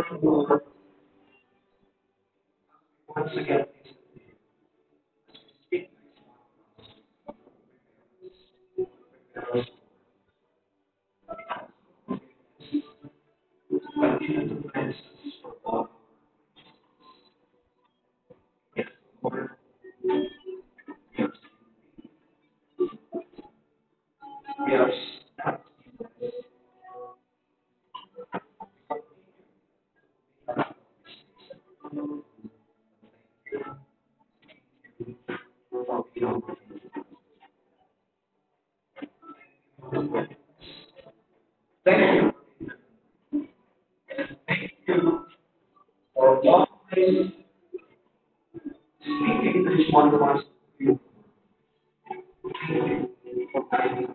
to once again speak continue to praise for all His word. We are not for beyond. Thank you. Thank you for always speaking to each one of us. Thank you for guiding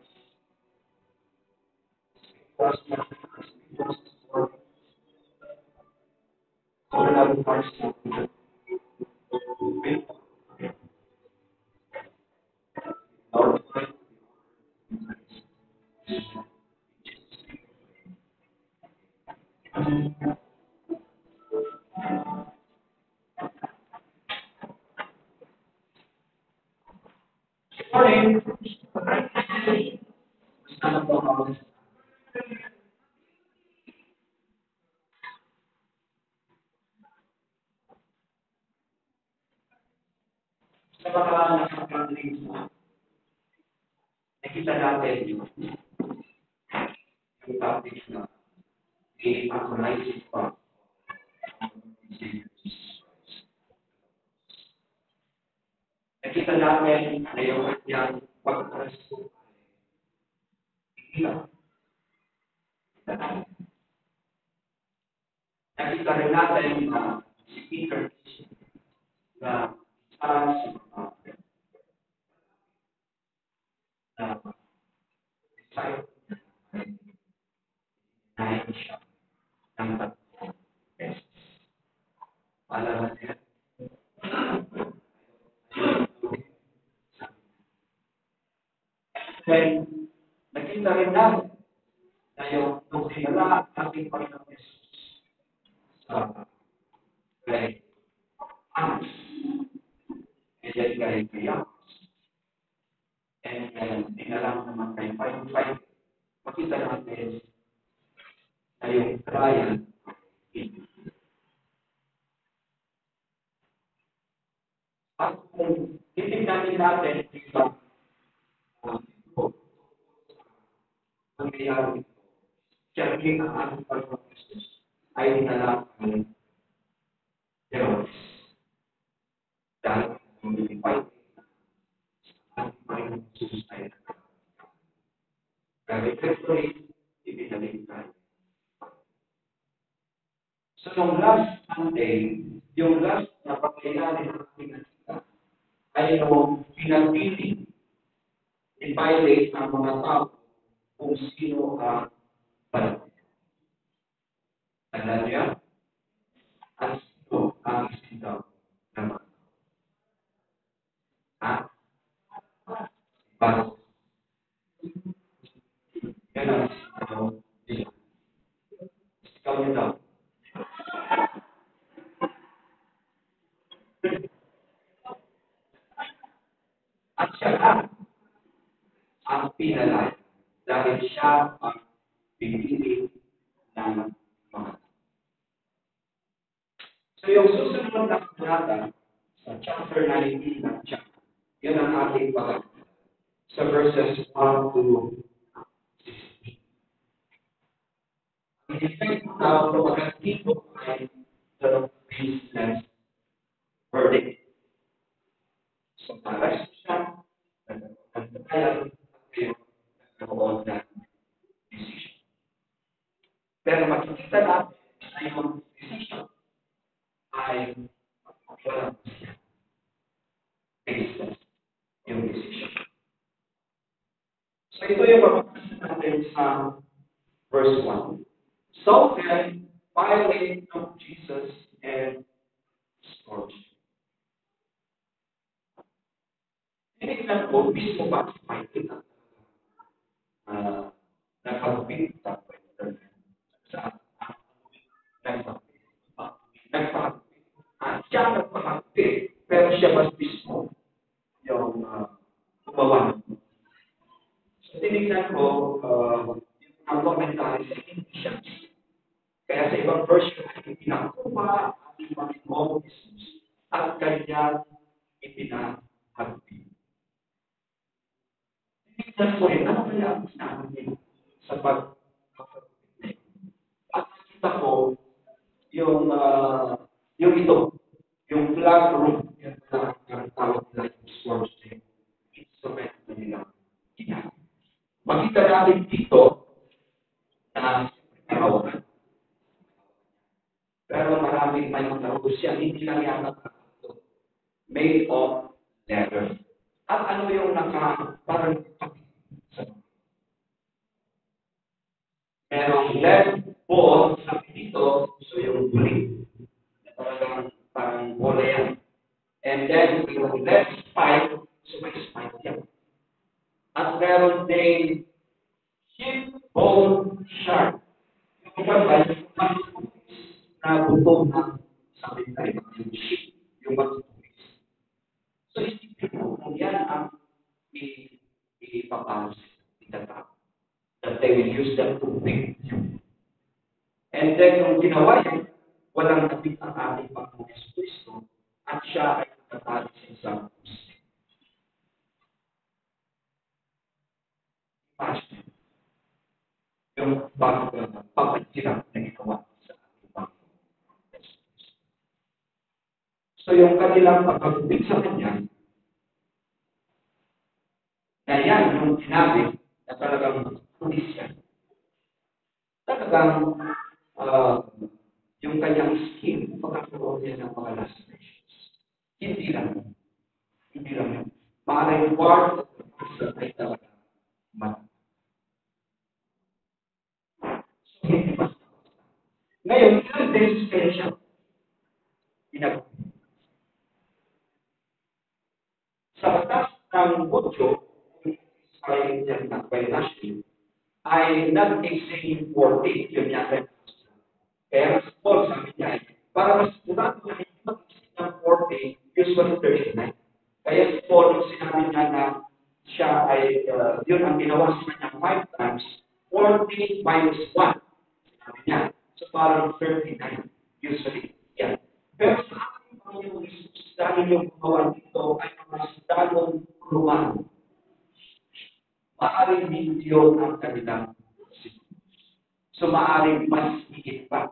us, for calling out our sin. Lord, morning. Son of the house. Sa mga nakakarinig mo, nakita natin yung topic na i-actualize pa. Nakita natin na yung kanyang pagkaresto ilang. Nakita rin natin na si Peter na isa sa mga na disciple na siya ng tatlong beses. Paalala niya. Then, nakita rin natin na yung nung sinala ang ating Panginoon Jesus sa kay Anas, and then kay Priam, and then dinalang naman kay Pai. Makita natin na yung trial at kung titignan natin dito nangyayari siyempre ang ating Panginoon Jesus ay dinala ng Herodes dahil hindi pa ang Panginoon Jesus ay dahil Kristo'y ibinalik tayo. So yung last Sunday, yung last na pagkailangan ng ating nakita ay yung pinagpili ni Pilate ang mga tao kung sino ang palapit. Tanda niya? At sino ang isigaw naman. Ha? Para yan ang isigaw niya. Isigaw niya daw. At siya ang pinalay dahil siya ang pinili ng mga. So yung susunod na kabanata sa chapter 19 ng chapter, yun ang ating pag sa verses 1 to 16. Ang effect na pagkatito ay the business verdict. So para siya, nagkakayan kayo nagkaroon ng decision. Pero makikita natin na yung decision ay walang business yung decision. So ito yung mapapasa natin sa verse 1. So then, Pilate took Jesus and scourged him. Tinignan ko mismo ba si Pilate na nakapagpinta sa Kaya sa ibang version ay ipinakuha ating Panginoong Jesus at kanya ipinahagpit. Tignan po rin, ano kaya ang sinabi sa pagkakapit? At nakita ko yung ito, yung flag room, yung tawag nila yung source instrument na nila. Makita natin dito na karawakan. Pero maraming may mga siya, hindi lang yata ito. Made of leather. At ano yung parang merong left ball, sabi dito, so yung buli. Talagang parang bola yan. And then, yung left spike, so may spike yan. At meron ding hip bone sharp. Yung iba ba, yung na buto na sabi tayo, yung sheep, yung magtutupis. So, isipin mo, kung yan ang ipapalos, itatap, that they will use them to make you. And then, nung ginawa yan, walang kapit ang ating Panginoon Yesus Cristo at siya ay natatali sa isang krus. Imagine, yung pagpapagkirap na ginawa sa ating Panginoon Yesus Cristo. So, yung kanilang pagpapagkirap sa Kanya, na yan yung sinabi na talagang pulis yan. Talagang yung kanyang skin, pagkakaroon niya ng mga lacerations. Hindi lang yun. Maaaring part of the person ay talaga man. So, hindi basta. Ngayon, ilang beses kaya siya ginagawa. Sa batas ng Budyo, ay Lashley, ay nag-explain 40, yun niya. Kaya mas Paul sabi niya, para mas durado na hindi mag-explain ng 40, usually 39. Kaya si Paul, nung sinabi niya na siya ay, yun ang ginawa sa kanya 5 times, 40 minus 1. Sinabi niya. So parang 39, usually. Yan. Pero sa ating Panginoon Jesus, dahil yung gumawa dito ay mas dalong Romano. Maaring video ang kanilang so maaring mas higit pa.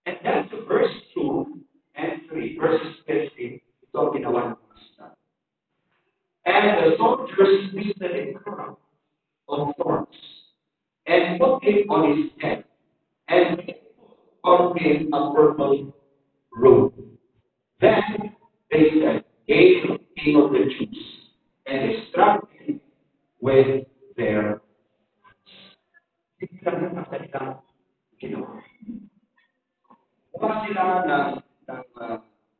And then to verse 2 and 3, verses 15, ito ang ginawa ng Panginoon. And the soldiers twisted a crown of thorns and put it on his head and on him a purple robe. Then they said, Hail, King of the Jews, and they struck him with their hindi lang ang kanilang ginawa. Bukas sila ng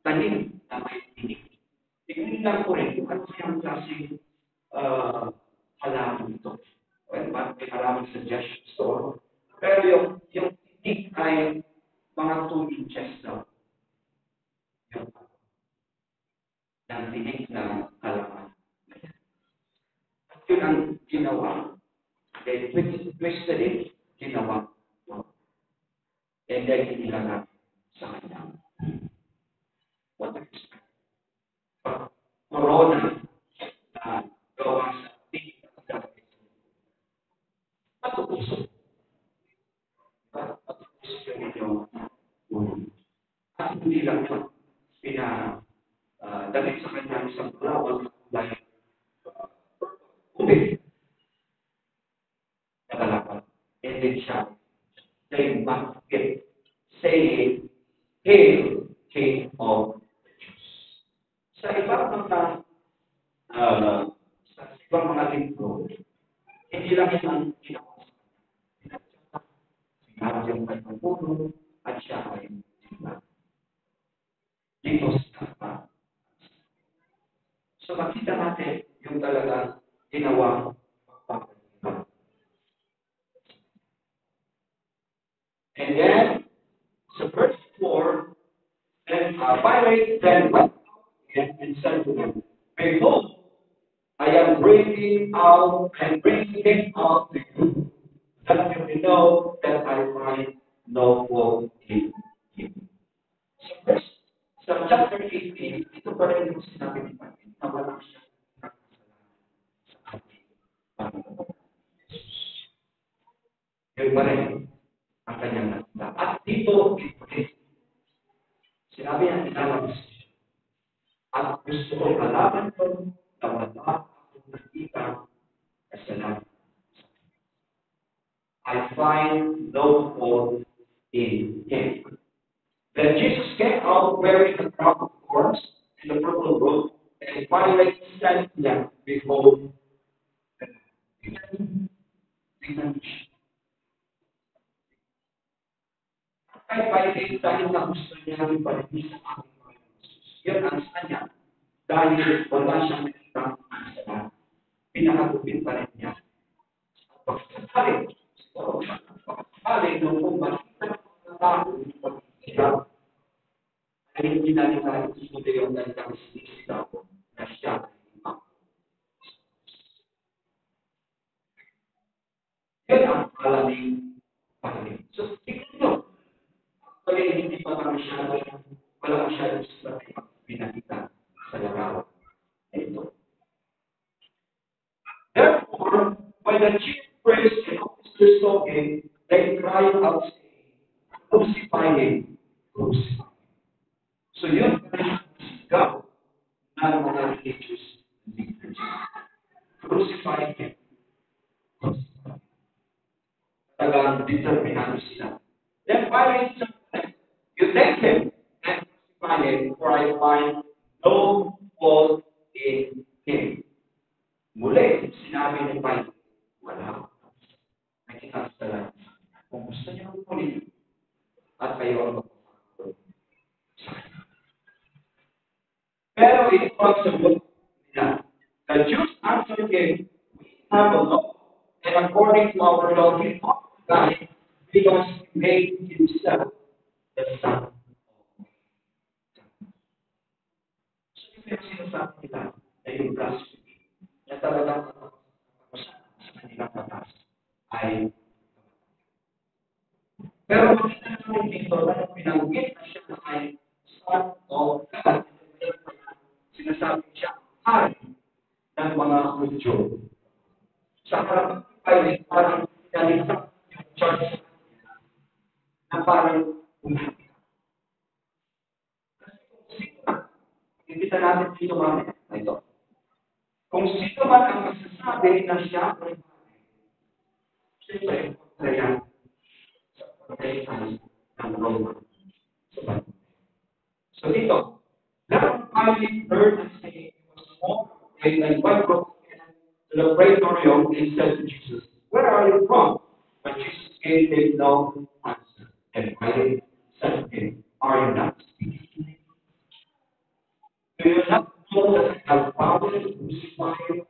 tanim na may tinig. Tingnan lang po rin kung ano yung klaseng halaman ito. Well, may maraming suggestions to. Pero yung tinig ay mga 2 inches daw. Yung ng tinig na halaman. At yun ang ginawa. They twisted it, ginawa. And then inilangan sa kanya. What is corona na gawa sa tinig at gamit. Matutusok. Matutusok yung inyong ulo. At hindi lang yun. Dalit sa kanya isang kulawang kulay ube. Nakalapat. And then siya, they must get saying, Hail, King of the Jews. Sa ibang mga libro, hindi lang yun ang ginawa. Sinabi yung kanyang puno at siya ay sinabi. Dito sa so makita natin yung talaga ginawa pagpapagod. And then, so verse 4, then Pilate then went out and said to them, Behold, I am bringing him out to you, that you may know that I find no fault in him. So first, sa chapter 18, ito pa rin yung sinabi ni Panginoon na walang siya sa ating Panginoon. Yun pa rin ang kanyang nakita. At dito, sinabi niya, ilalabas siya. At gusto kong alaman ko na wala akong nakita kasalanan. I find no fault in him. Then Jesus came out wearing a crown of thorns and a purple robe, and Pilate said to them, behold, tingnan niyo siya. Kay Pilate, dahil na gusto niya rin palitin sa ating Panginoon Jesus. Yun ang kanya. Dahil wala siyang nakitang kasalanan. Pinakatupin pa rin niya. Pagkakali nung kung makita ng tao yung pagkakita, ay hindi na nila isusunod yung gandang sinisita na siya ay imam. Yan ang alaming pangin. So, tignan nyo. Kaya hindi pa kami wala masyadong sa pinakita sa larawan. Ito. Therefore, when the chief priests and officers saw him, they cried out, saying, crucify him, crucify him. So yun ang sigaw ng mga religious leaders. Crucify him, crucify him. Talagang determinado sila. Then Pilate said, you take him and crucify him, for I find no fault in him. Muli, sinabi ni Pilate, wala. Nakita sa lahat. Kung gusto niyo kunin, at kayo ang magpapagod sa kanya. Pero ito ang sagot nila. The Jews answered him, we have a law, and according to our law, he ought to die because he made himself the Son of God. So, yung sinasabi nila na yung blasphemy, na talagang sa kanilang batas ay pero makita namin dito na pinanggit na siya ay Son of God. Sinasabi siya hari ng mga Hudyo. Sa harapan ng Pilate, parang pinalitan yung church na parang umati. Kasi kung sino man, imbita natin dito mamaya na ito. Kung sino man ang masasabi na siya ay hari, siyempre, kaya sa pagkaitan ng Roma. So dito, now Pilate heard and saying, he was more afraid than one broke to the praetorium and said to Jesus, where are you from? But Jesus gave him no answer. And Pilate said to him, are you not speaking to me? Do you not know that I have power to crucify you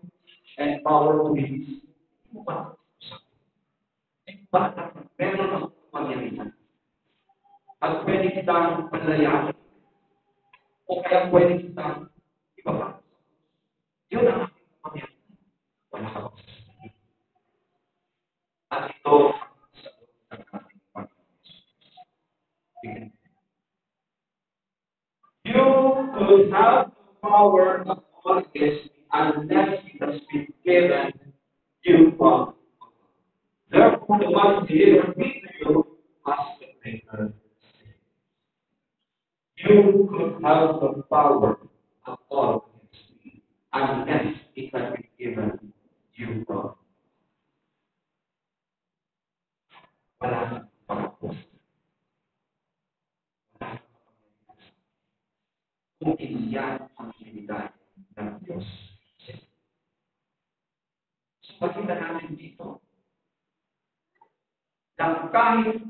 and power to release you? Bakit? Meron akong pangyarihan. At pwede kitang palayanin. O kaya pwede kitang ibaba. Yun ang ating pangyarihan. Wala ka ba? At ito sa ating Panginoon. You could have the power of all this unless it has been given you from. Therefore, the one delivered me to you has the greater. You could have the power of all this unless it has been given you from. Wala kang pangapos. Wala kang pangapos. Kung iyan ang binigay ng Diyos. So, pakita natin dito na kahit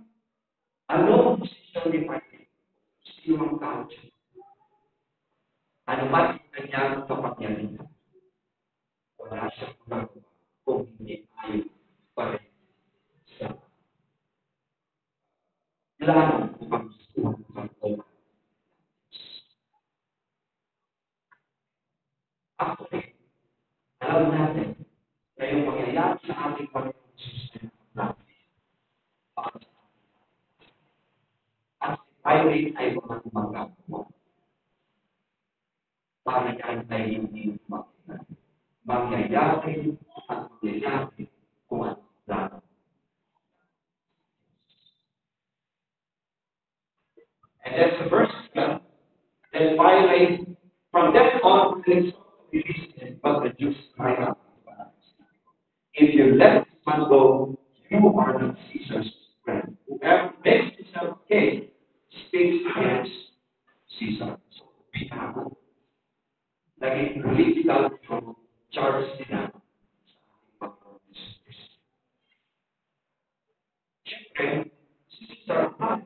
anong posisyon ni Panginoon, sino ang tao siya, ano man ang kanyang kapangyarihan, wala siyang magagawa kung hindi ay pa rin sa plano ng pagsusuhan ng pagkakas. Actually, alam natin na yung mangyayari sa ating Panginoon Jesus na at si Pilate ay mga tumanggap mo. Para yan ay hindi mangyayari at mangyayari kung ano lang. And that's the verse 12. Then Pilate, from then on, released him, but the Jews cried out, if you let this man go, you are not Caesar's friend. Whoever makes himself king speaks against Caesar. So, pinako. Naging political yung charge nila sa ating Panginoon Jesus Cristo. Siyempre, si Caesar ang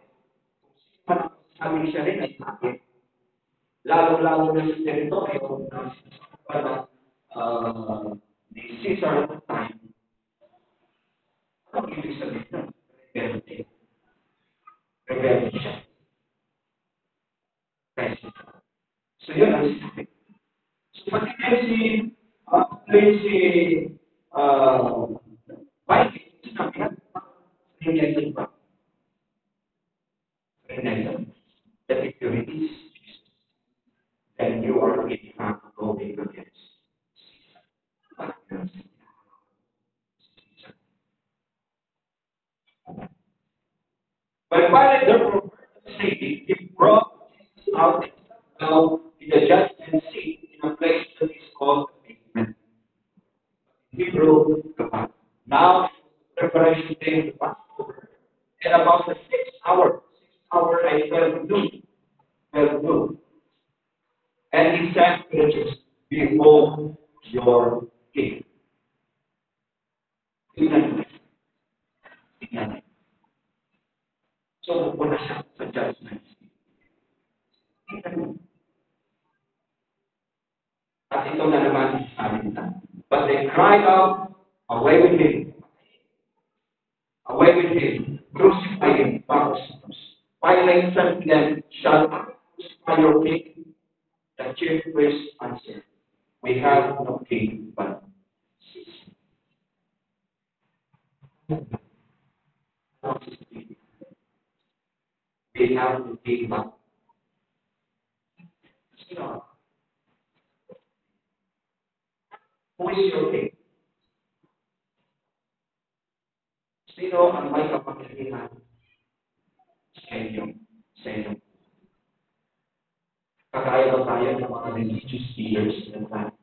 sabi siya rin ay sakit. Lalo-lalo na sa teritoryo na para ni Caesar at the time. Ang ibig sabihin ng rebelde. Rebelde siya. So yun ang sakit. So pati si Vikings, sinabi na, Renegade ba? Renegade. That if you release Jesus, then you are really not going against Caesar. But Pilate therefore saying, he brought Jesus out now in the judgment seat in a place that is called the pavement. Hebrew, Kapag. Now, preparation day of the Passover. And about the 6th hour, I 12 noon. And he said to the Jews, behold your king. Tingnan. So, wala siya sa judgment. At ito na naman sabi nila. But they cried out, away with him. Away with him. Crucify him. Pilate said to them, shall I crucify your king? The chief priest answered, we have no king but Caesar. We have no king but Caesar. Who is your king? Sino ang may kapangyarihan sa inyo? Kagaya ba tayo ng mga religious leaders na tayo?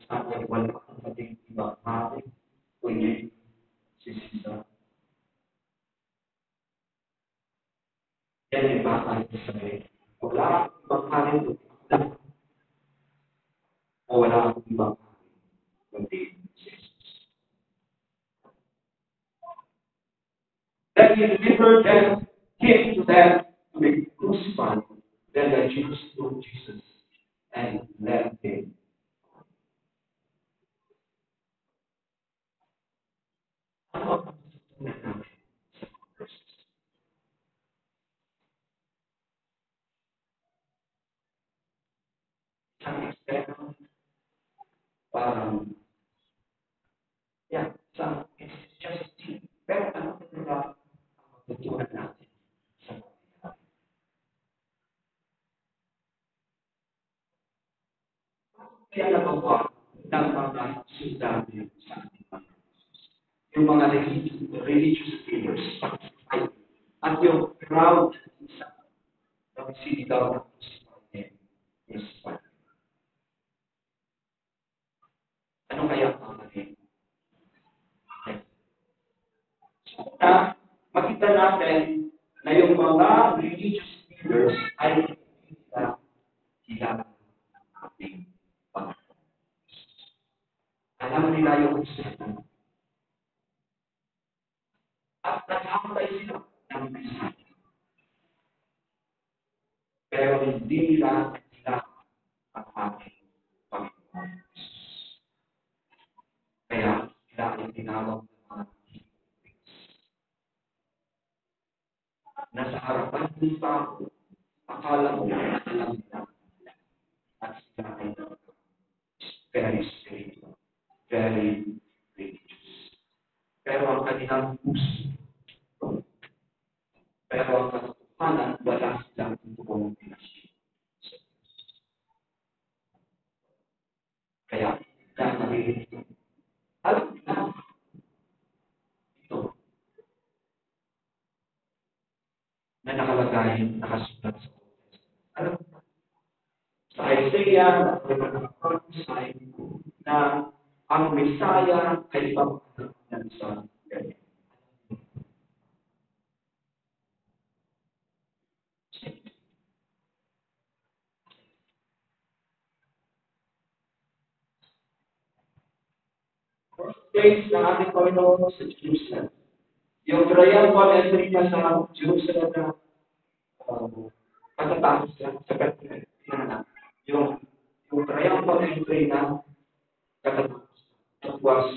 Sabi, wala kang maging ibang hari, kundi si Caesar. Yan yung bakal sa sabi. Wala kang ibang hari, o wala kang ibang hari, kundi si Jesus. Then he delivered him to them to be crucified. Then the Jews took Jesus and led him. Ano ang tutunan natin sa verses? Isang experiment, parang, it's just deep. Pero ano ba ang tutunan natin sa pagkakas? Kaya nagawa ng mga sundalo sa ating Panginoon. Yung mga religious leaders, at yung crowd na sinigaw ng crucified. Ano kaya ang magiging? So, makita natin na yung mga religious leaders ay sila ating Panginoon. Alam nila yung Kristiyanan. At naghamatay sila ng Kristiyanan. Pero hindi nila ang ating Panginoon. Kaya sila ay tinawag ng mga nasa harapan ng tao, akala mo alam nila at sila ay very spiritual. very religious. Pero ang kanilang puso, pero ang katotohanan, wala silang buong pinasyon. Kaya, kaya alam na ito na nakalagay, nakasulat sa alam mo, sa Isaiah, prophesy na ang Messiah ay papanahan sa ganyan. Place ng ating Panginoon sa Jerusalem. Yung triumphal entry na sa Jerusalem na katatapos sa Bethlehem. Yung triumphal entry na katatapos. That was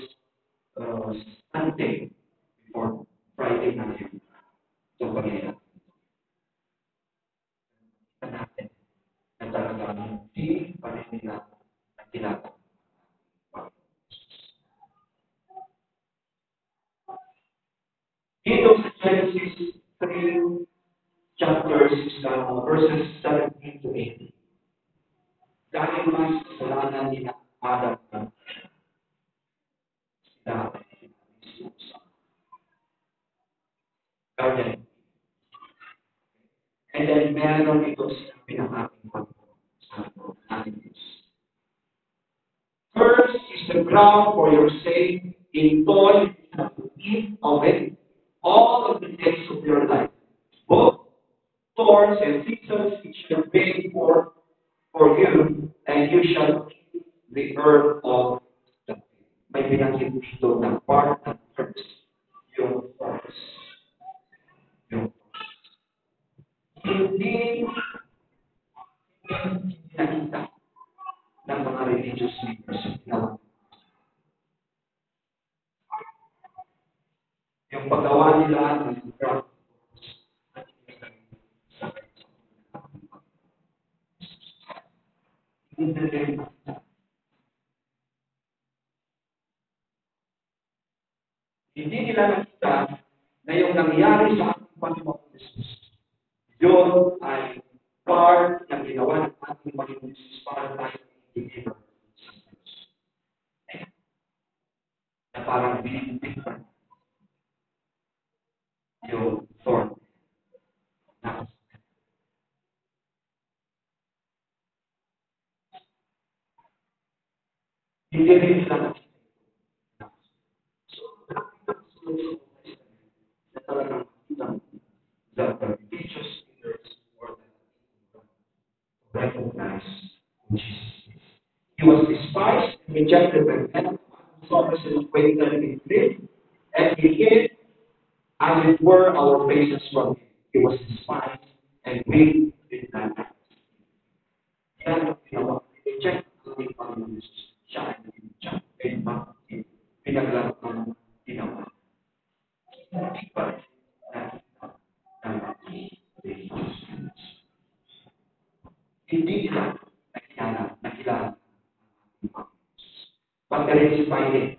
Sunday before Friday na yun. Itong pangyayari. Natin na talagang hindi pa rin nila ang tinatawag. Dito sa Genesis 3, chapters, verses 17 to 18. Dahil mas kasalanan nila Adam na sila sa garden. And then meron ito sinabi ng ating Panginoon sa ating Diyos. First is the ground for your sake, in toil you have to eat of it all of the days of your life. Both thorns and thistles it shall bring forth for you, and you shall eat the herb of the field. May binanggit dito na part ng herbs, yung thorns. Yung hindi nakita ng mga religious leaders na yung paggawa nila ng ground hindi nila nakita na yung nangyari sa ating Panginoon Jesus, yun ay part ng ginawa ng ating Panginoon Jesus para tayo i-deliver na parang binibigyan yung thorn na hindi rin nila nakita. Na talagang makita that the religious leaders were recognized Jesus. He was despised and rejected by men, saw us in waiting in faith, and he hid, as it were, our faces from him. He was despised, and we did not act. Yan ang ginawa. Reject ang Panginoon Jesus. Siya ay nag-reject. Pinaglagot ng ginawa. Hindi pa rin nakita ng hindi nila nakilala pag-verify din.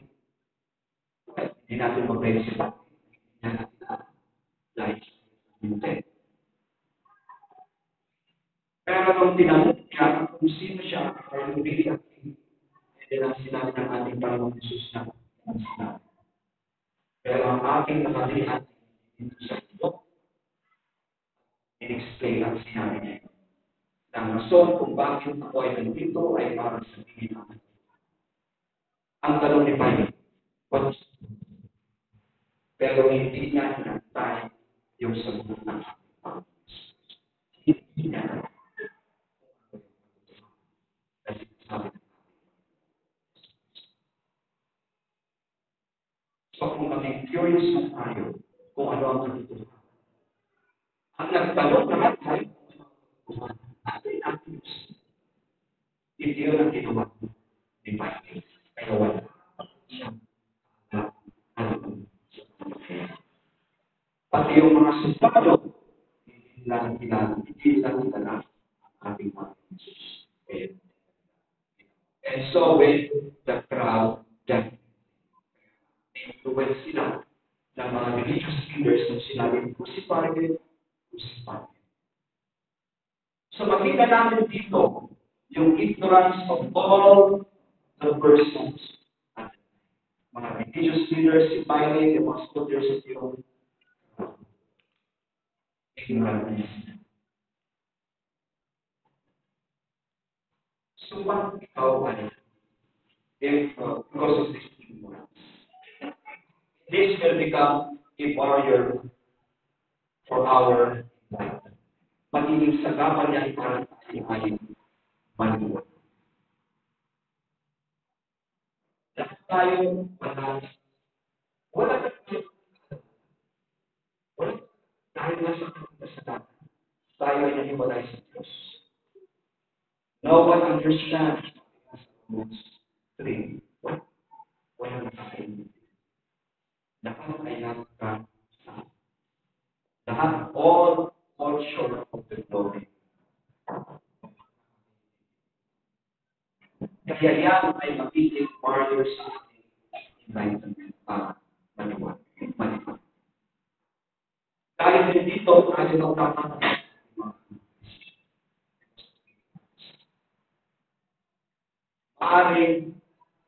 Hindi natin mag-verify. Hindi natin like hindi. Pero nung tinanong niya kung sino siya, or really acting, hindi lang sinabi ng ating Panginoon Jesus na sinabi. Pero ang ating nakalihan dito sa ito, in-explain ang sinabi niya. Ang rason kung bakit ako ay nandito ay para sabihin natin. Ang tanong ni Pilate, what is it? Pero hindi niya pinagtay yung sagot ng hindi niya kasi sabi so kung maging curious na tayo kung ano ang katotohanan. Ang nagtanong naman tayo kung ano ang Diyos. Hindi yun ang ginawa ni Pilate. Kaya wala siyang pati yung mga sundalo, hindi lang kilala ang ating mga Jesus. And so with the crowd that in-influence sila ng mga religious leaders nung sinabi, crucify him, crucify him. So makita natin dito yung ignorance of all the persons at mga religious leaders, si Pilate, yung mga soldiers of yung ignorance. So what ikaw ay if because of this ignorance? This will become a barrier for our life. Magiging sagapan yan para tayo ay maluwag. Lahat tayo wala dahil nasa kasalanan. Tayo ay naniwalay sa Diyos. No one understands Romans 3. Walang tayo. Lahat ay nasa lahat all short of the glory. Kaya yan ay magiging barrier sa ating enlightenment, manuwag. Dahil din dito, tayo magkakaroon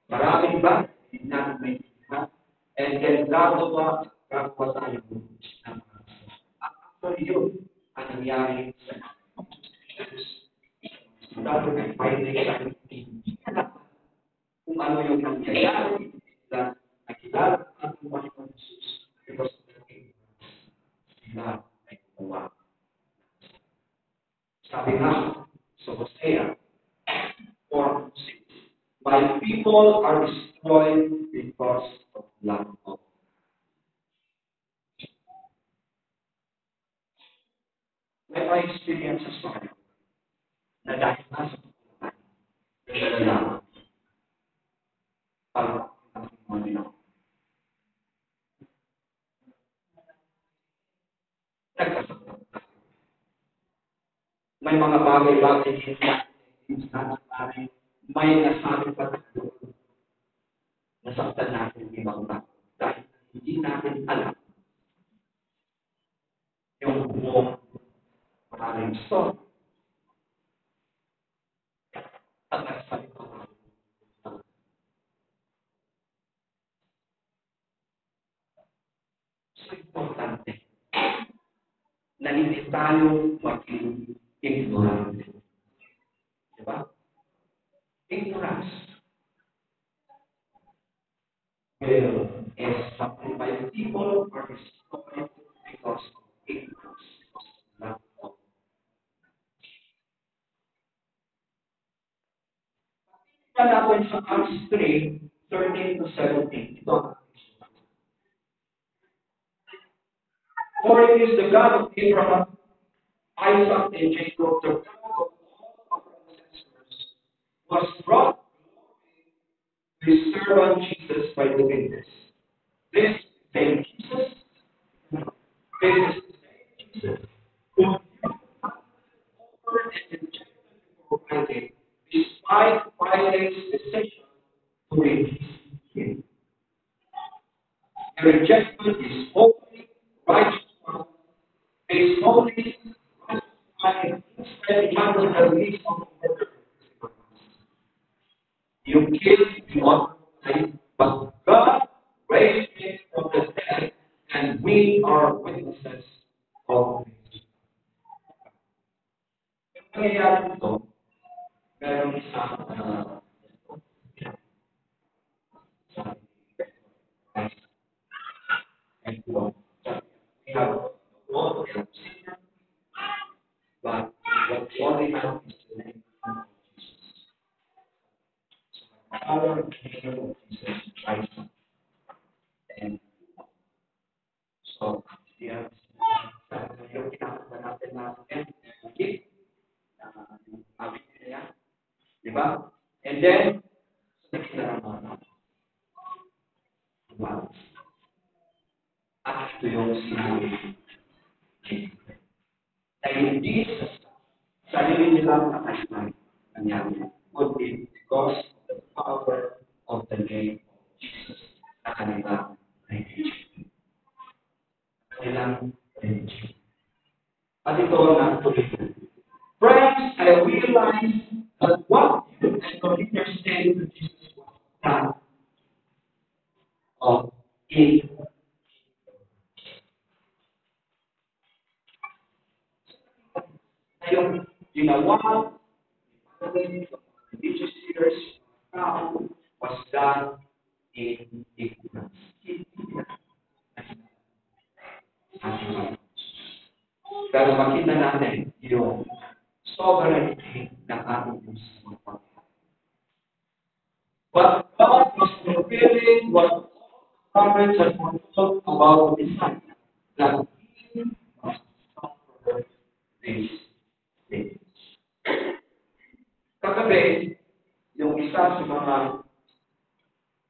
maraming ba? And then gagawa tayo ng actually yun ang nangyari sa kung ano yung nangyayari na nakilala ang Panginoon Jesus because sila ay gumawa. Sabi nga sa Hosea 4:6, my people are destroyed because of lack of. May mga experiences pa kayo na dahil nasa nalalaman para ang mga nagkasakot. May mga bagay-bagay may nasabi pa tayo. Nasaktan natin ibang tao dahil hindi natin alam yung buong maraming story. At nagsabi pa tayo. So, importante na hindi tayo maging ignorant. Diba? Ignorance will is something by people or destroyed because of ignorance, because of lack of. Natin sa Acts 3:13-17. Ito. For it is the God of Abraham, Isaac, and Jacob, the God of all our ancestors, was brought to his servant Jesus by doing this. This same Jesus, this is the same Jesus, who offered and rejected before Pilate, despite Pilate's decision to release him. The rejection is holy, righteous one, based only on instead of the release of the murder. You killed the honor, but God raised him from the dead, and we are witnesses of this. Kaya ito, meron isang we have all of them, but what we only have is the name of Jesus. Our name of Jesus Christ. And so, yeah, yung kinakita natin natin, okay? Yung awit niya, di ba? And then, nakita naman wow. At ito yung sinabi na hindi sa sarili nilang nakailan nangyari, kundi because of the power of the name of Jesus na kanila ay walang religion. At ito na tuloy. Friends, I realize that what you and your leaders say to Jesus was that of it. Ngayon, ginawa ng religious leaders was done in ignorance. Pero makita natin yung sovereignty ng ating Diyos. But God was revealing what prophets had foretold about the Son, that He must suffer these things. Kagabi, yung isa sa mga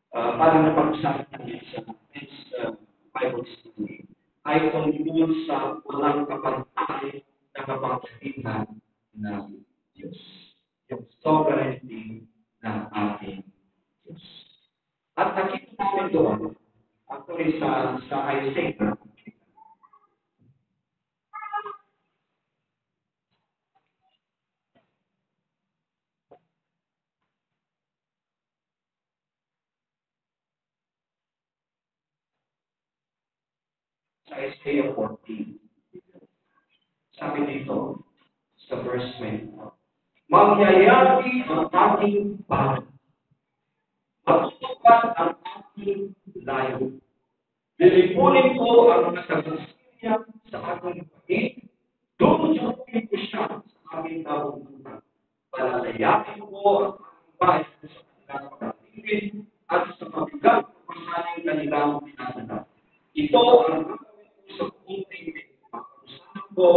parang napag-usapan natin sa Bible study ay tungkol sa walang kapantay na kapangyarihan ng Diyos. Yung sovereignty ng ating Diyos. At nakita natin doon, actually sa Isaiah, Isaiah 14. Sabi dito, sa verse 20, mangyayari ang ating bahay. Matutupad ang ating layo. Lilipunin ko ang mga taga-Syria sa aking pagkain. Dududukin ko siya sa aming kabundukan. Palalayakin ko ang aking bahay sa kanilang pagkatingin at sa mabigat na pasaning kanilang pinasada. Ito ang gagawin ko sa buong tingin. Pag-usahan ko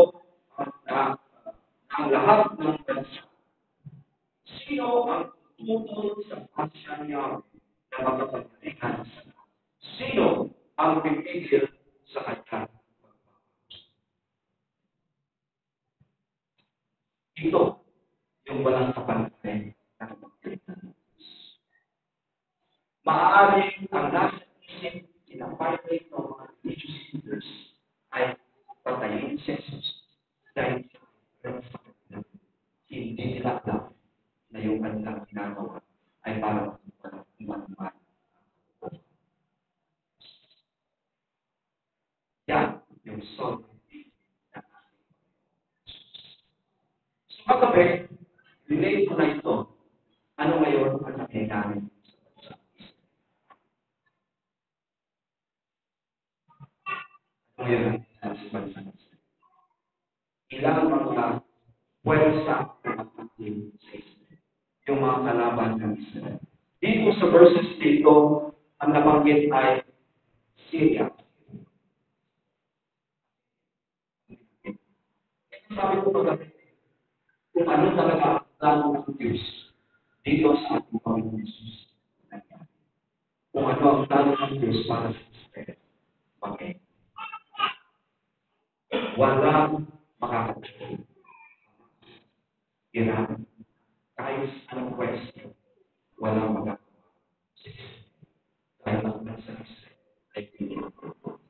ang lahat ng bansa. Sino ang tutulong sa pasya niya na makapaglihan? Sino ang pipigil sa kanya? Ito yung walang kapantay na kapagpilitan. Maaaring ang nasa isip pinapalit ng mga religious leaders ay patayin si Jesus dahil hindi nila alam na yung kanilang ginagawa ay parang iman-iman. Yan yung sovereignty ng ating Diyos. So, kagabi, relate ko na ito. Ano ngayon ang nangyayari sa bansa? Ano ngayon ang bansa? Ilang mga puwersa ng ating sa Israel. Yung mga kalaban ng Israel. Dito sa verses dito, ang nabanggit ay Syria. Sabi ko pagkakas, kung ano talaga ang plano ng Diyos dito sa ating Panginoon Jesus. Kung ano ang plano ng Diyos para sa Israel. Okay. Walang makakatulog. Iran, kahit anong question, walang magagawa. Dahil ang bansa ng Israel ay pinipropose.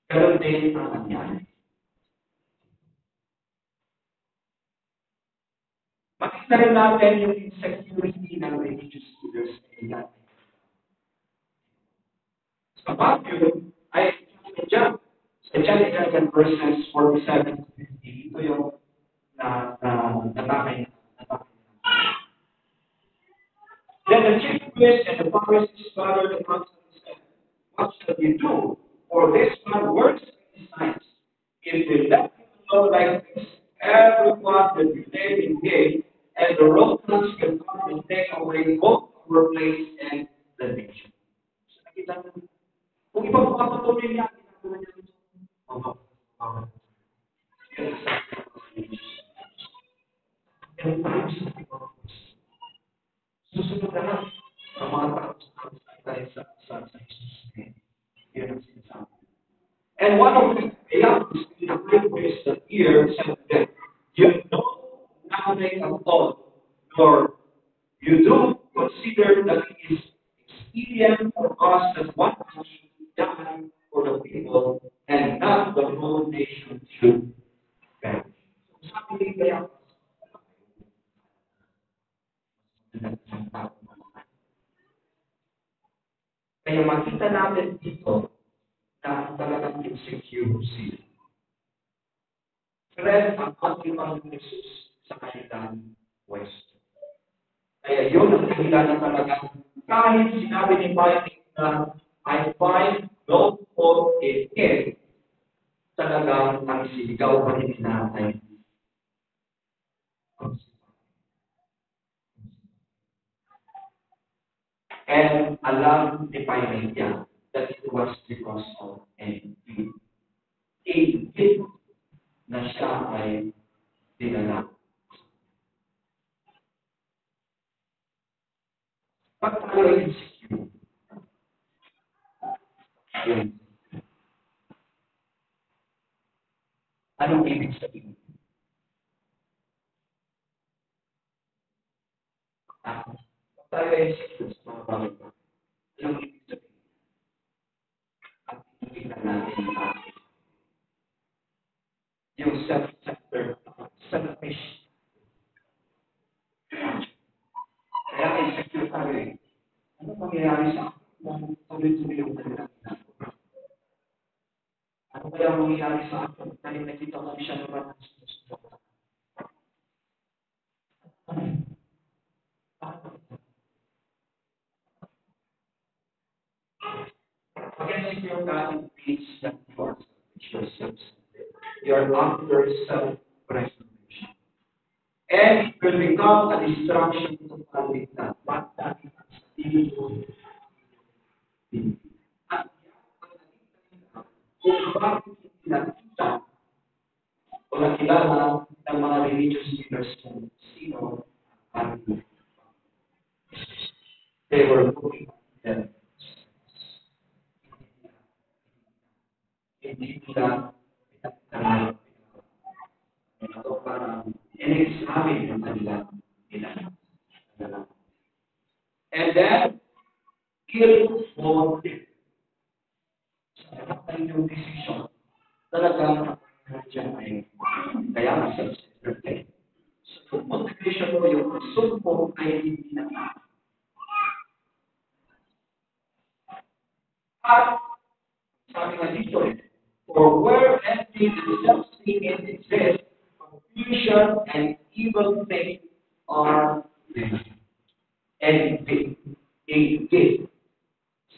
Pero din ang nangyari. Makita rin natin yung insecurity ng religious leaders na ilan. Sa Matthew, ay dyan, verses 47 to 50, ito yung natakay. Then the chief priest and the Pharisees gathered around and said, what shall we do? For this man works many signs. If we let him alone like this, everyone will be laid in gate, and the Romans will come and take away both our place and the nation. So nakita mo, kung ipapapatuloy niya, ginagawa niya ito. Susunod na lang ang mga takot tayo sa Jesus. Yan ang sinasabi. And one of the elders in the great place that ear said to them, you know nothing at all, nor you do consider that it is experience for us that what he done for the people and not the whole nation should perish. So sabi kaya kaya makita natin dito na talagang insecure sila. Friend ang ating Panginoon Jesus sa kanilang West. Kaya yun ang dahilan na talagang kahit sinabi ni Pilate na I find no fault in him, talagang ang sigaw pa rin natin. And alam ni Pilate niya that it was because of envy. Ingit na siya ay dinala. Pag tayo ay insecure, yun. Anong ibig sabihin? Pag tayo ay insecure sa mga bagay ko, anong ibig sabihin? At tingnan natin yung self-centered, selfish. Kaya insecure tayo eh. Ano mangyayari sa akin? Tuloy-tuloy yung kanilang ginagawa. Ano kaya mangyayari sa akin? Dahil nakita ko siya naman ang sinusunod. Against your God means that you are self-centered. You are after self-preservation. And it will become a distraction to paligid. But that is still at kung bakit hindi nakita o nakilala ng mga religious leaders kung sino ang they were looking at them. Hindi nila ito parang in-examine ng kanilang ginagawa. And then, kill for it. Sa kanilang decision, talagang nandiyan ay kaya nga self-centered. So, motivation mo yung sumpo ay hindi na. At sabi nga dito for where envy and self-seeking exist, confusion and evil things are there. Envy, hate,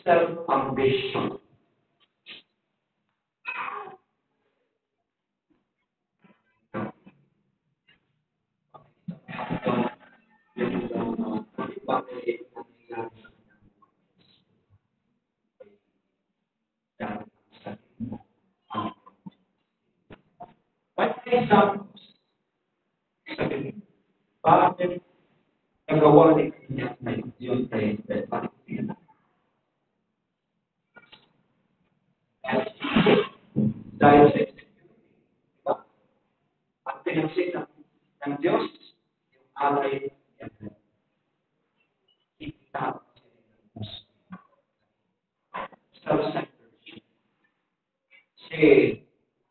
self-ambition. What examples? Bakit nagawa ni kanya na yun kay Bethlehem? Dahil sa diba? At pinagsin ng Diyos, yung alay niya. Kita self-centered. Si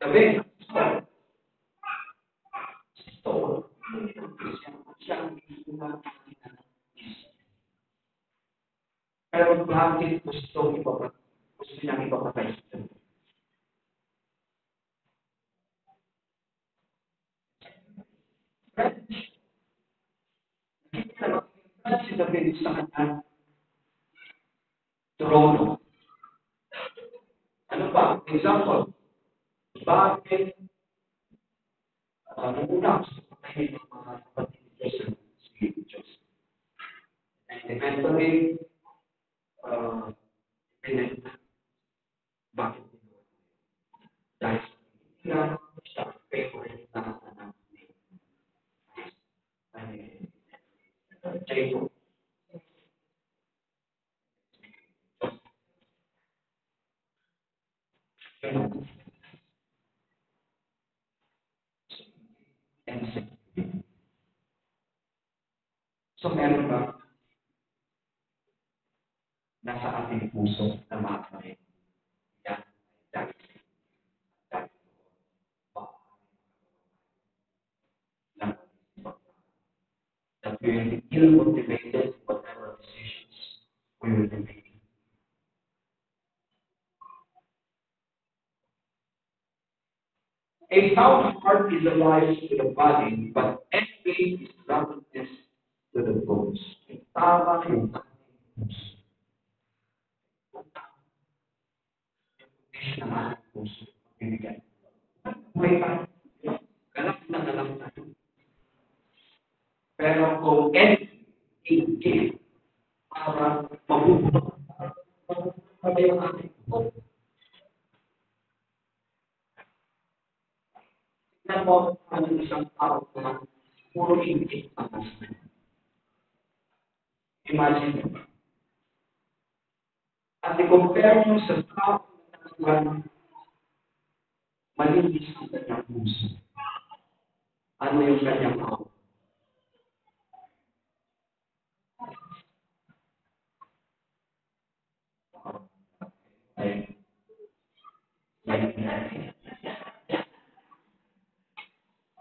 David, pero bakit gusto niyang ipapatay siya? Si David sa kanyang trono. Ano ba? Example, bakit nung una gusto patayin ng mga kapatid ni Joseph si Joseph? And eventually, pinag bakit nito? Dahil siya favorite na anak ni Jacob. So meron ba nasa ating puso na makakain. Yan, dahil that we will be ill motivated whatever decisions we will be making. A sound heart is alive to the body, but envy is drunkenness to the bones. Tama yung ating puso. Condition ng ating puso. Binigyan. May galak na galak na. Pero kung envy, para mabubuto, para yung ating puso. Tignan mo ang isang tao na puro ingit ang nasa. Imagine. At i-compare mo sa tao na malinis ang kanyang puso. Ano yung kanyang tao? Ay,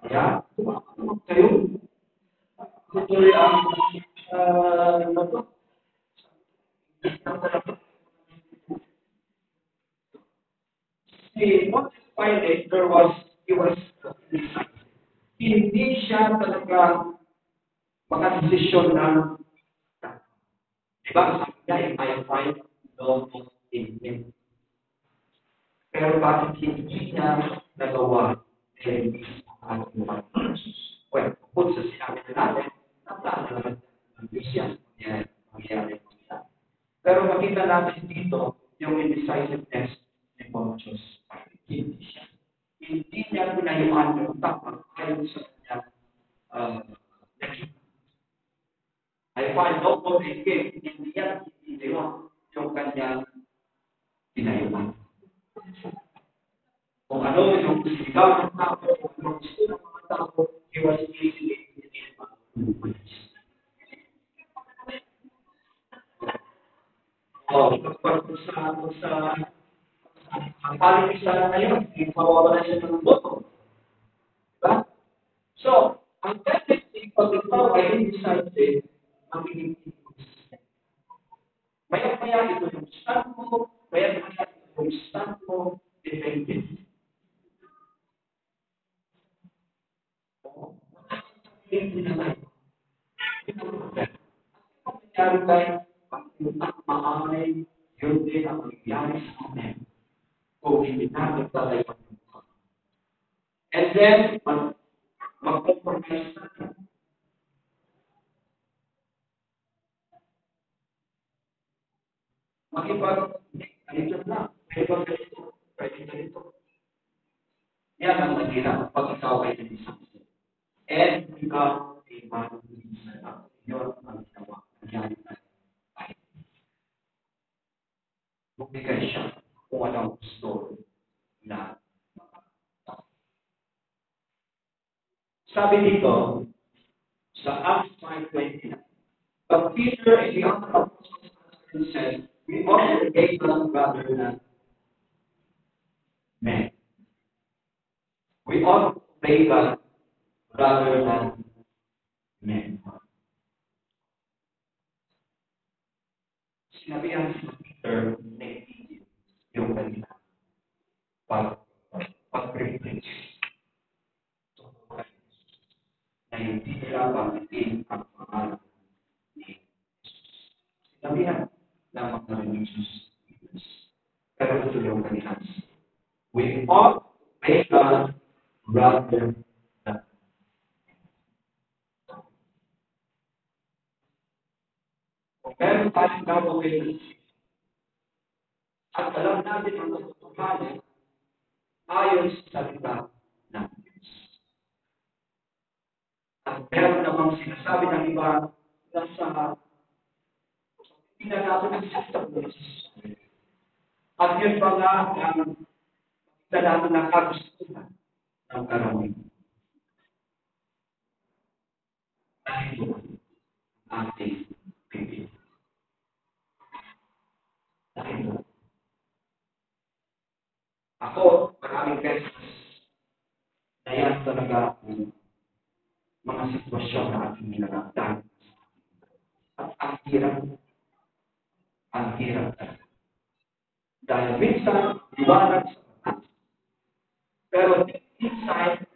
kaya, tumakot kayo. Tuloy ang si Moses Pilate, he was hindi siya talaga makadesisyon ng diba? Sabi niya, I find no fault in him. Pero bakit hindi niya nagawa ang ating mga Jesus? Well, kung sa sinabi na natin, naman ang Bishop mangyayari po sila. Pero makita natin dito yung indecisiveness ni Pontius. Hindi siya. Hindi niya pinayuan yung takot ayon sa kanya nakita. I find no fault in him. Hindi niya pinayuan yung kanyang pinayuan. Kung ano yung sigaw ng tao, kung ano gusto ng mga tao, he was easily sa ang palipisan ngayon, ipawawala siya ng boto. Diba? So, ang tendency pag ikaw ay indecisive, magiging inconsistent. Maya-maya ito yung stand mo, maya-maya ito yung stand mo, depende. Hindi na lang. Kung nangyari tayo, yung maamay, yun din ang nangyari sa amin. Kung hindi natin tayo. And then, mag-compromise natin. Ganito na. Pwede ganito. Yan ang mahirap pag ikaw ay nag-isip. And become a man who is yun ang ginawa. Yan ay bumigay siya kung anong gusto na sabi dito sa Acts 5:29, but Peter and the other apostles said, we ought to obey God rather than men. We ought to obey God rather than men. Sinabihan si Peter na yung kanina pag-privilege na hindi nila pag-itin ang pangalan ni Jesus. Sinabihan ng mga religious leaders. Pero ito yung kanina. We ought to obey God rather than kung meron tayong gagawin at alam natin ang katotohanan ayon sa salita ng Diyos. At meron namang sinasabi ng iba na sa hindi na natin acceptable sa Diyos. At yun pa nga ang kita natin ng kagustuhan ng karamihan. Dahil doon ating pipili. hirap. Ang hirap talaga. Dahil minsan, liwanag sa mata. Pero deep inside,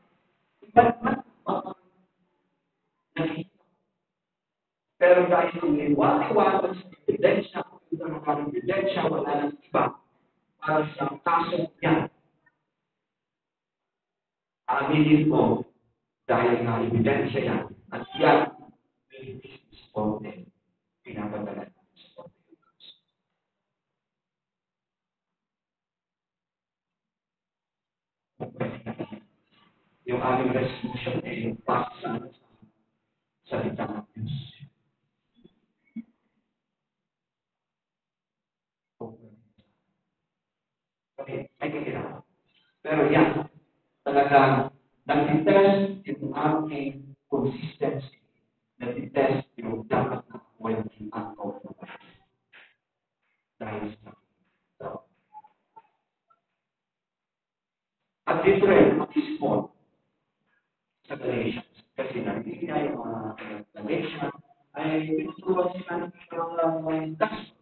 iba't mga nakikita. Pero dahil liwanag sa ebidensya, sa mga ebidensya, wala nang iba para sa kaso niya. Aminin mo dahil nga ebidensya yan at yan may responde. Pinapadala ng responde. Yung aming resolution ay yung basa sa salita ng Diyos. Okay, ay kailangan. Pero yan, talagang nag-test yung aming consistency. Nag-test yung dapat na kwento ang kaupunan. Dahil sa so, at dito rin, ang small sa Galatians. Kasi narinig niya yung mga Galatians ay pinuturuan sila ng ibang gospel,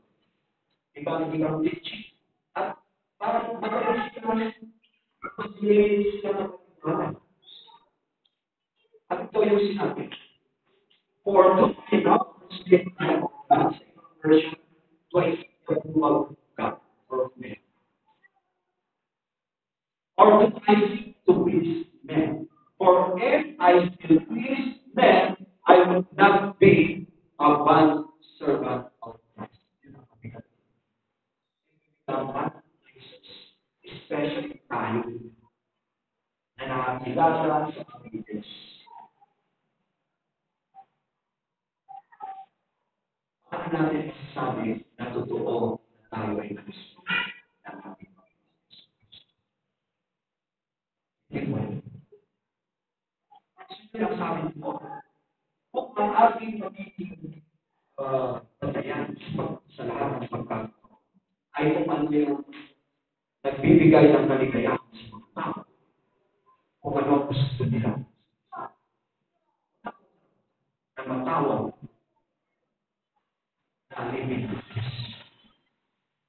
ibang teaching. At parang magaling sila mag-relate sila ng mga. At ito yung sinabi. For to be not understand God's version twice the love of God for men. Or to I seek to please men. For if I still please men, I would not be a bond servant of Christ. Yun ang mabigat. Especially tayo na nakakilala sa Pilipinas. Paano natin masasabi na totoo na tayo ay Kristo ng ating Panginoon? Hindi mo. Sino ang sabi mo? Kung ang ating magiging patayan sa lahat ng pagkakataon ay kung ano yung nagbibigay ng kaligayahan sa mga tao. Kung ano ang gusto nila na matawag na alipin.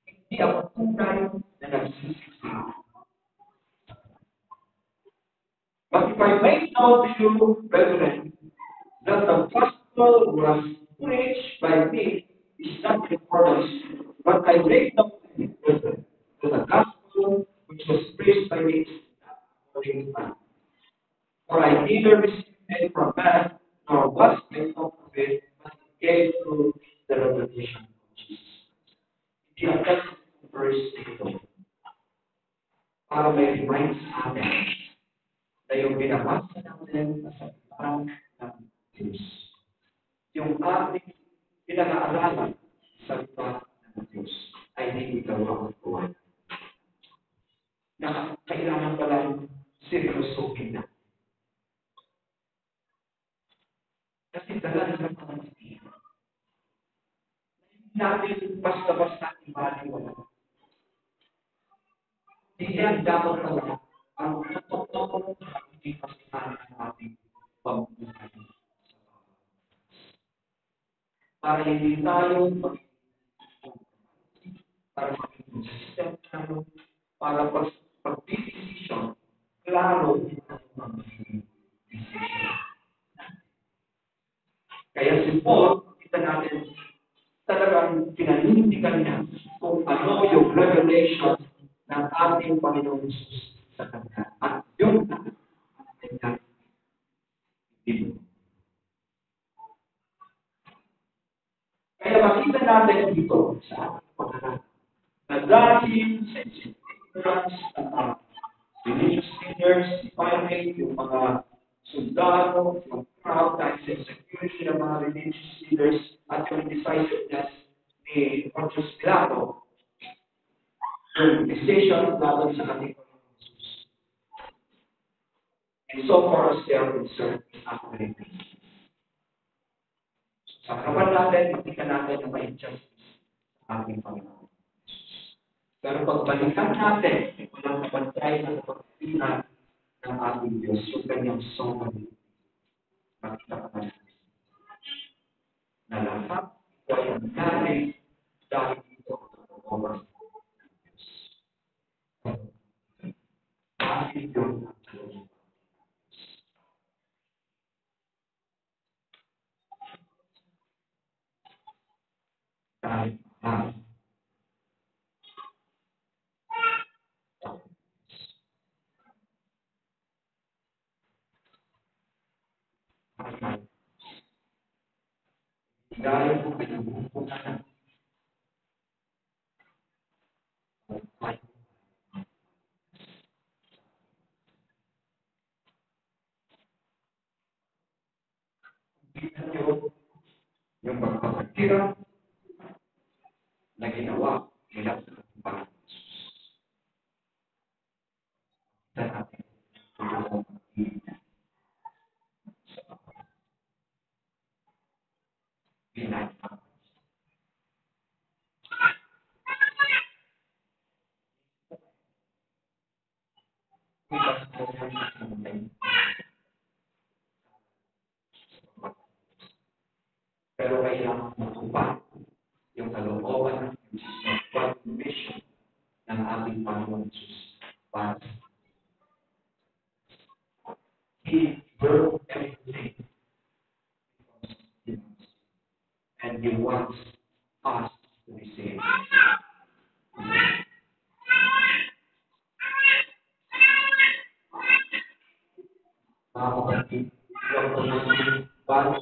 Hindi ako tunay na nagsisisi. But if I make known to you, brethren, that the gospel was preached by me is not important, but I make known to you, brethren, that the gospel which was preached by me is not according to man. For I neither received it from man, nor was I taught of it, but it came through the revelation of Jesus. Hindi ang text verse dito para may remind sa atin na yung binabasa natin sa parang ng Diyos. Yung ating pinag-aaralan sa salita ng Diyos ay hindi gawang buwan. Na kailangan palang seryosohin na. Kasi dala ng pangasihan. Hindi natin basta-basta ibaliwala. Hindi yan dapat talaga ang totoo na hindi pasihan ng ating pamumuhay. Para hindi tayo para maging consistent tayo, para pag-decision, klaro din ang magiging decision. Kaya si Paul, kita natin talagang pinanindigan niya kung ano yung revelation ng ating Panginoon Jesus sa kanya. At yung kanyang dito. Kaya makita natin dito sa ating pangalan na dahil sa ignorance ng mga religious leaders, finally, yung mga sundalo, yung crowd, dahil sa insecurity ng mga religious leaders at yung decisiveness ni Pontius Pilato, yung decision laban sa ating Panginoon Jesus. And so far as they are concerned, is happening. Sa kapan natin, makita natin na may justice sa ating Panginoon. Pero pagbalikan natin, walang kapantay na pagpapilihan ng ating Diyos, yung kanyang sovereignty. Makita pa natin na lahat So, ay nangyari dahil dito ang oras. Dahil yun ang Diyos. Dahil dahil kung pinagbubukan ay kita nyo yung pagpapagkira na ginawa nila sa Panginoon. Sa natin, tulong ginagawa. Pero kailangan matupad yung kalooban ng Diyos ng mission ng ating Panginoon Diyos para He broke everything and He wants us to be saved. Mga kapatid, yung natin para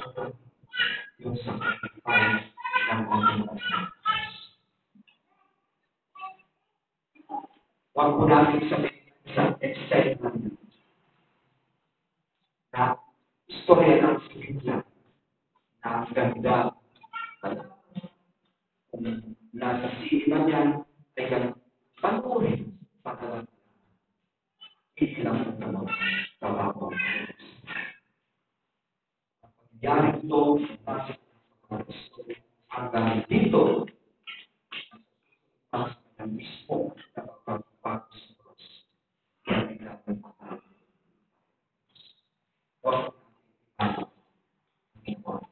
yung sacrifice ng ating Panginoon. Huwag po natin sa excitement na istorya ng Biblia na ang ganda kung nasa siniman yan ay panurin pagkalang ilang ng trabaho. Yan ito hanggang dito ang mismo na pagpapagod sa Diyos. Yan ang natin pagkalang. Huwag natin ipagod.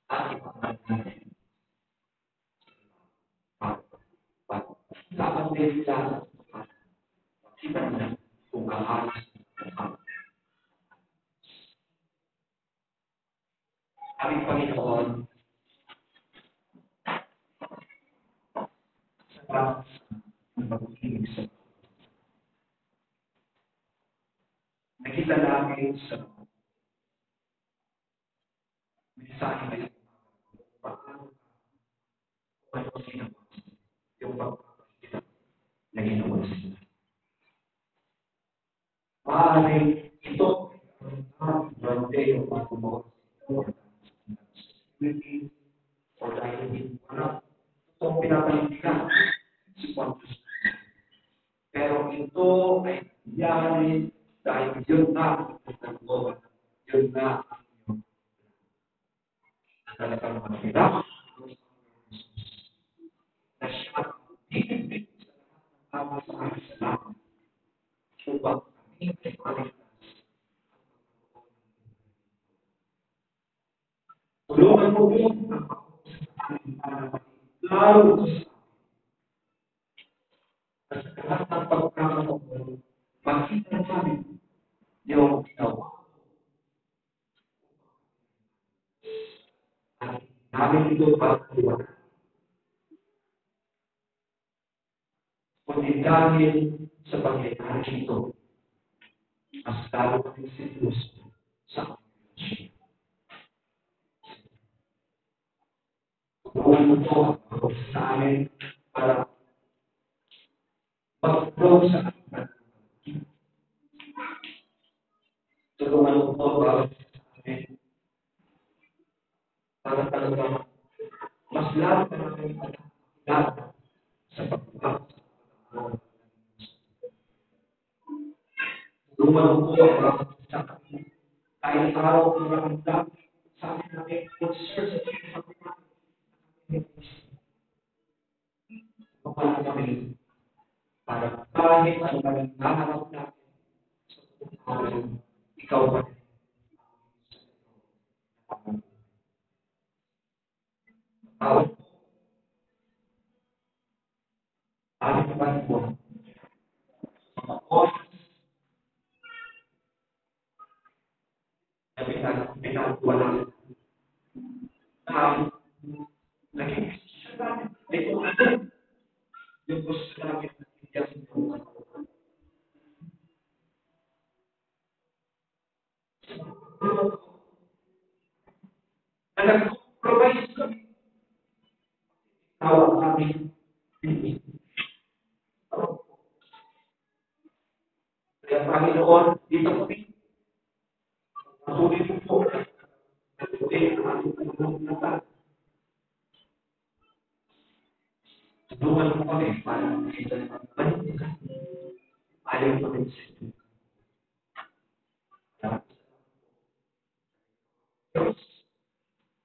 At ipagod natin. Dapat din sila kita na kung kaayos aming Panginoon sa pag-ibig sa nakita namin sa mensahe na ito paano ginawa yung pagpapakita na ginawa sila. Maaaring ito durante yung pagbubukas security or dahil hindi wala itong pinapalintikan si Pontius. Pero ito ay nangyari dahil yun na yun na talagang mahirap na siya tinipid sa lahat ng aking salamat upang kami ay maligtas. Tulungan mo po ang aking lalo sa lahat ng pagkakataon makita namin yung ginawa at namin ito pagkuha. Kundi dahil sa pangyayari ito, mas lalo kami seryoso sa aking tulungan mo po ang sa amin para mag-grow sa ating tulungan mo po bawat sa amin para talagang mas lalo na namin pagkakilala sa pagbukas sa tulungan mo po ang bawat sa amin kahit araw ko na ang dami sa amin namin concern sa amin sa amin. Kapag kami para kahit ano man ang nahanap natin sa buhay, ikaw pa rin ang tawag ating mo mga oras na pinagwala na naging sa namin. Ito yung gusto namin na tiyak na nag-provide kami tawag namin. Kaya Panginoon, dito kami, patuloy mo po, patuloy ang ating pagmumulatan. Tulungan mo kami para makita ng pagmumulatan. Ayaw ko rin sa inyo. Diyos,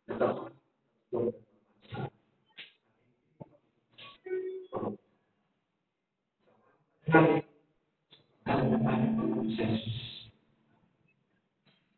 nagkakaroon natin ang Jesus.